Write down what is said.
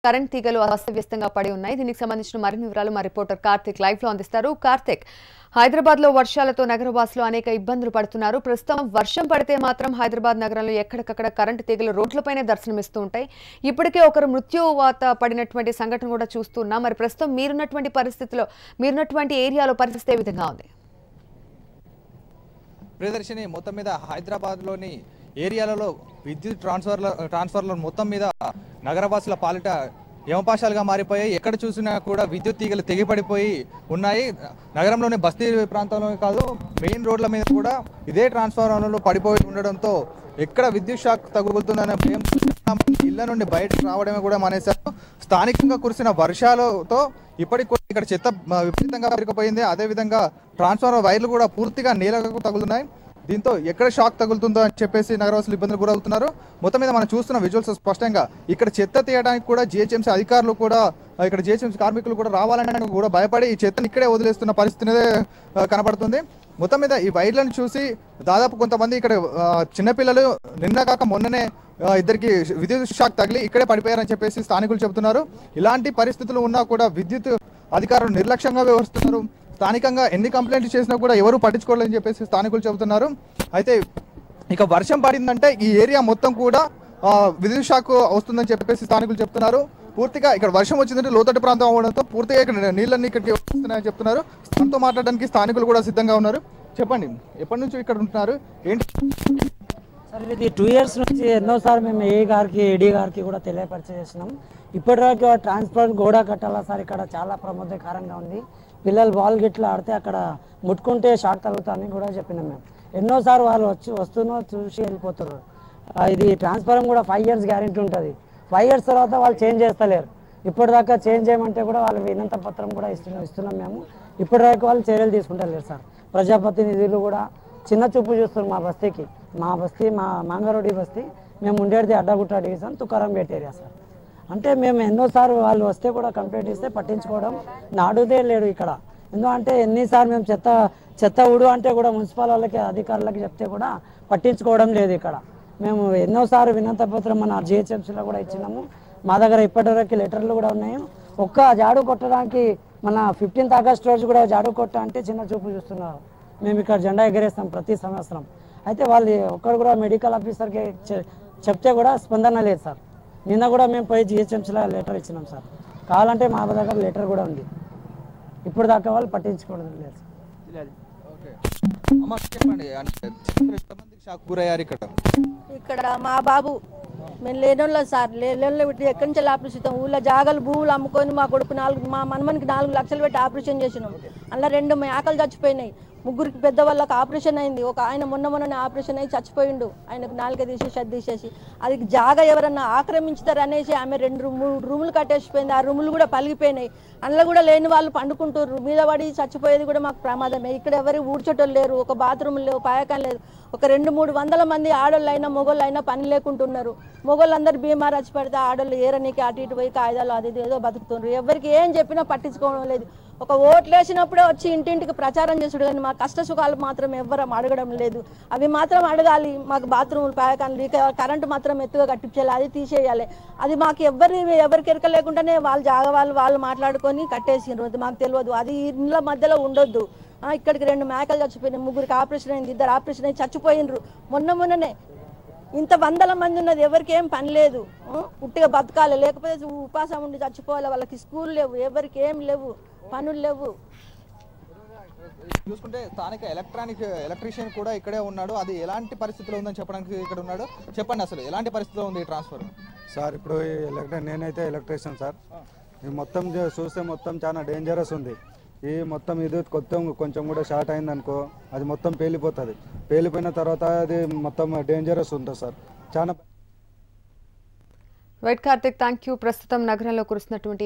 Current తీగలు అస్తవ్యస్తంగా పడి ఉన్నాయి. దీనికి సంబంధించిన మరిన్ని వివరాలు మా రిపోర్టర్ కార్తిక్ లైవ్ లో అందిస్తారు. కార్తిక్, హైదరాబాద్ లో వర్షాలతో నగరవాసులు అనేక ఇబ్బందులు పడుతున్నారు. ప్రస్తుతం వర్షం పడితే మాత్రం హైదరాబాద్ నగరంలో ఎక్కడికక్కడ కరెంటు తీగలు రోడ్లపైనే దర్శనమిస్తూ ఉంటాయి. ఇప్పటికే ఒకరు మృత్యువాత పడినటువంటి సంఘటన కూడా చూస్తున్నాం. మరి ప్రస్తుతం మీరున్నటువంటి పరిస్థితిలో, మీరున్నటువంటి ఏరియాలో పరిస్థితి ఏ విధంగా ఉంది? ప్రియదర్శిని, మొత్తం మీద హైదరాబాద్లోని ఏరియాలలో విద్యుత్ ట్రాన్స్ఫర్ల మొత్తం మీద నగరవాసుల పాలిట యమపాశాలుగా మారిపోయాయి. ఎక్కడ చూసినా కూడా విద్యుత్ తీగలు తెగిపడిపోయి ఉన్నాయి. నగరంలోని బస్తీ ప్రాంతంలో కాదు, మెయిన్ రోడ్ల మీద కూడా ఇదే ట్రాన్స్ఫార్మర్లు పడిపోయి ఉండడంతో ఎక్కడ విద్యుత్ షాక్ తగులుతుందనే భయం ఇళ్ల నుండి బయటకు రావడమే కూడా మానేశారు. స్థానికంగా కురిసిన వర్షాలతో ఇప్పటికి కూడా ఇక్కడ చెత్త విపరీతంగా పెరిగిపోయింది. అదేవిధంగా ట్రాన్స్ఫార్మర్ వైర్లు కూడా పూర్తిగా నేలకు తగులుతున్నాయి. దీంతో ఎక్కడ షాక్ తగులుతుందో అని చెప్పేసి నగరవాసులు ఇబ్బందులు గురవుతున్నారు. మొత్తం మీద మనం చూస్తున్న విజువల్స్ స్పష్టంగా ఇక్కడ చెత్త తీయడానికి కూడా జిహెచ్ఎంసీ అధికారులు కూడా, ఇక్కడ జిహెచ్ఎంసీ కార్మికులు కూడా రావాలని కూడా భయపడి ఈ చెత్తను ఇక్కడే వదిలేస్తున్న పరిస్థితి కనబడుతుంది. మొత్తం మీద ఈ వైర్లను చూసి దాదాపు కొంతమంది ఇక్కడ చిన్నపిల్లలు నిన్న కాక మొన్ననే ఇద్దరికి విద్యుత్ షాక్ తగిలి ఇక్కడే పడిపోయారని చెప్పేసి స్థానికులు చెబుతున్నారు. ఇలాంటి పరిస్థితులు ఉన్నా కూడా విద్యుత్ అధికారులు నిర్లక్ష్యంగా వ్యవహరిస్తున్నారు. స్థానికంగా ఎన్ని కంప్లైంట్లు చేసినా కూడా ఎవరు పట్టించుకోవాలని చెప్పేసి స్థానికులు చెబుతున్నారు. అయితే ఇక వర్షం పడిందంటే ఈ ఏరియా మొత్తం కూడా విద్యుత్ షాక్ వస్తుందని చెప్పేసి స్థానికులు చెప్తున్నారు. పూర్తిగా ఇక్కడ వర్షం వచ్చిందంటే లోతట్టు ప్రాంతం అవడంతో పూర్తిగా ఇక్కడ నీళ్ళన్నీ ఇక్కడికి వస్తున్నాయని చెప్తున్నారు. తనతో మాట్లాడడానికి స్థానికులు కూడా సిద్ధంగా ఉన్నారు. చెప్పండి, ఎప్పటి నుంచి ఇక్కడ ఉంటున్నారు, ఏంటి సార్? ఇది 2 years నుంచి ఎన్నోసార్లు మేము ఏ గారికి ఏడీ గారికి కూడా తెలియపరిచేసినాం. ఇప్పటివరకు ట్రాన్స్పోర్ట్ గోడ కట్టాలా సార్, ఇక్కడ చాలా ప్రమాదకరంగా ఉంది. పిల్లలు బాల్ గిట్లా ఆడితే అక్కడ ముట్టుకుంటే షాక్ తగులుతాయని కూడా చెప్పినాం మేము. ఎన్నోసార్లు వాళ్ళు వస్తున్నారు, చూసి వెళ్ళిపోతున్నారు. ఇది ట్రాన్స్ఫారం కూడా 5 years గ్యారెంటీ ఉంటుంది. 5 years తర్వాత వాళ్ళు చేంజ్ చేస్తలేరు. ఇప్పటిదాకా చేంజ్ చేయమంటే కూడా వాళ్ళు వినంత పత్రం కూడా ఇస్తున్నాం మేము. ఇప్పటిదాకా వాళ్ళు చర్యలు తీసుకుంటలేరు సార్. ప్రజాప్రతినిధులు కూడా చిన్న చూపు చూస్తున్నారు మా బస్తీకి. మా మంగారెడ్డి బస్తీ, మేము ఉండేది Addagutta division, Tukarampet area sir. అంటే మేము ఎన్నోసార్లు వాళ్ళు వస్తే కూడా కంప్లైంట్ ఇస్తే పట్టించుకోవడం నాడుదే లేడు ఇక్కడ. ఎందుకంటే ఎన్నిసార్లు మేము చెత్త ఊడు అంటే కూడా మున్సిపల్ వాళ్ళకి అధికారులకి చెప్తే కూడా పట్టించుకోవడం లేదు ఇక్కడ. మేము ఎన్నోసార్లు వినంత పత్రం మన జిహెచ్ఎంసీలో కూడా ఇచ్చినాము. మా దగ్గర ఇప్పటివరకు లెటర్లు కూడా ఉన్నాయి. ఒక్క జాడు కొట్టడానికి మన 15th August రోజు కూడా జాడు కొట్ట అంటే చిన్న చూపు చూస్తున్నారు. మేము ఇక్కడ జెండా ఎగరేస్తాం ప్రతి సంవత్సరం. అయితే వాళ్ళు ఒక్కరు కూడా మెడికల్ ఆఫీసర్కి చెప్తే కూడా స్పందన లేదు సార్. నిన్న కూడా మేము పోయి జిహెచ్ఎంసీలో లెటర్ ఇచ్చినాం సార్. కావాలంటే మా దగ్గర లెటర్ కూడా ఉంది. ఇప్పుడు దాకా వాళ్ళు పట్టించుకోవడం లేదు సార్. ఇక్కడ మా బాబు మేము లేనోళ్ళ సార్, లేనోళ్ళు పెట్టి ఎక్కడి నుంచి ఆపరేషన్, ఊళ్ళో జాగలు భూములు అమ్ముకొని మా కొడుకు మా మనమనికి 4 లక్షలు పెట్టి ఆపరేషన్ చేసినాం. అందులో 2 మేకలు చచ్చిపోయినాయి. 3 పెద్దవాళ్ళకి ఆపరేషన్ అయింది. ఒక ఆయన మొన్ననే ఆపరేషన్ అయ్యి చచ్చిపోయిండు. ఆయనకు 4 తీసేసి అది జాగా ఎవరన్నా ఆక్రమించుతారు అనేసి ఆమె 2-3 రూములు కట్టేసిపోయింది. ఆ రూములు కూడా పలిగిపోయినాయి. అందులో కూడా లేని వాళ్ళు పండుకుంటారు. మీద పడి చచ్చిపోయేది కూడా మాకు ప్రమాదమే. ఇక్కడ ఎవరు ఊడ్చటోళ్ళు లేరు, ఒక బాత్రూమ్ లేవు, పాయకాలు లేదు. ఒక 200-300 మంది ఆడోళ్ళు అయినా మొగోళ్ళు అయినా పని లేకుంటున్నారు. మొగోళ్ళందరూ బీమార్ వచ్చి పడితే ఆడోళ్ళు ఏరనీకి అటు ఇటు పోయి కాయిదాలు అది ఏదో బతుకుతున్నారు. ఎవరికి ఏం చెప్పినా పట్టించుకోవడం లేదు. ఒక ఓట్లు వేసినప్పుడే వచ్చి ఇంటింటికి ప్రచారం చేసుడు, కానీ మా కష్ట సుఖాలు మాత్రం ఎవ్వరూ అడగడం లేదు. అవి మాత్రం అడగాలి. మాకు బాత్రూములు, పాయకాలు, కరెంటు మాత్రం ఎత్తుగా కట్టించాలి, అది తీసేయాలి. అది మాకు ఎవరికి ఎరక లేకుండానే వాళ్ళు వాళ్ళు మాట్లాడుకొని కట్టేసినారు. అది మాకు తెలియదు. అది ఇండ్ల మధ్యలో ఉండొద్దు. ఇక్కడికి 2 మేకలు చచ్చిపోయినాయి, 3కి ఆపరేషన్ అయింది, 2 ఆపరేషన్ అయ్యి చచ్చిపోయినరు. మొన్ననే ఇంత 100 మంది ఉన్నది, ఎవరికి ఏం పని లేదు. ఉట్టిగా బతకాలి, లేకపోతే ఉపాసం ఉండి చచ్చిపోవాలి. వాళ్ళకి స్కూల్ లేవు, ఎవరికి ఏం లేవు, పనులు లేవు. చూసుకుంటే స్థానిక ఎలక్ట్రీషియన్ కూడా ఇక్కడే ఉన్నాడు. అది ఎలాంటి పరిస్థితిలో ఉందని చెప్పడానికి ఇక్కడ ఉన్నాడు. చెప్పండి, అసలు ఎలాంటి పరిస్థితిలో ఉంది ఈ ట్రాన్స్ఫర్? సార్, ఇప్పుడు నేనైతే ఎలక్ట్రీషియన్ సార్. ఈ మొత్తం చూస్తే మొత్తం చాలా డేంజరస్ ఉంది. ఈ మొత్తం ఇది కొంచెం కూడా షార్ట్ అయిందనుకో అది మొత్తం పేలిపోతుంది. పేలిపోయిన తర్వాత అది మొత్తం డేంజరస్ ఉంటుంది సార్. చాలా రైట్ కార్తిక్, థ్యాంక్ యూ. ప్రస్తుతం నగరంలో కురుస్తున్నటువంటి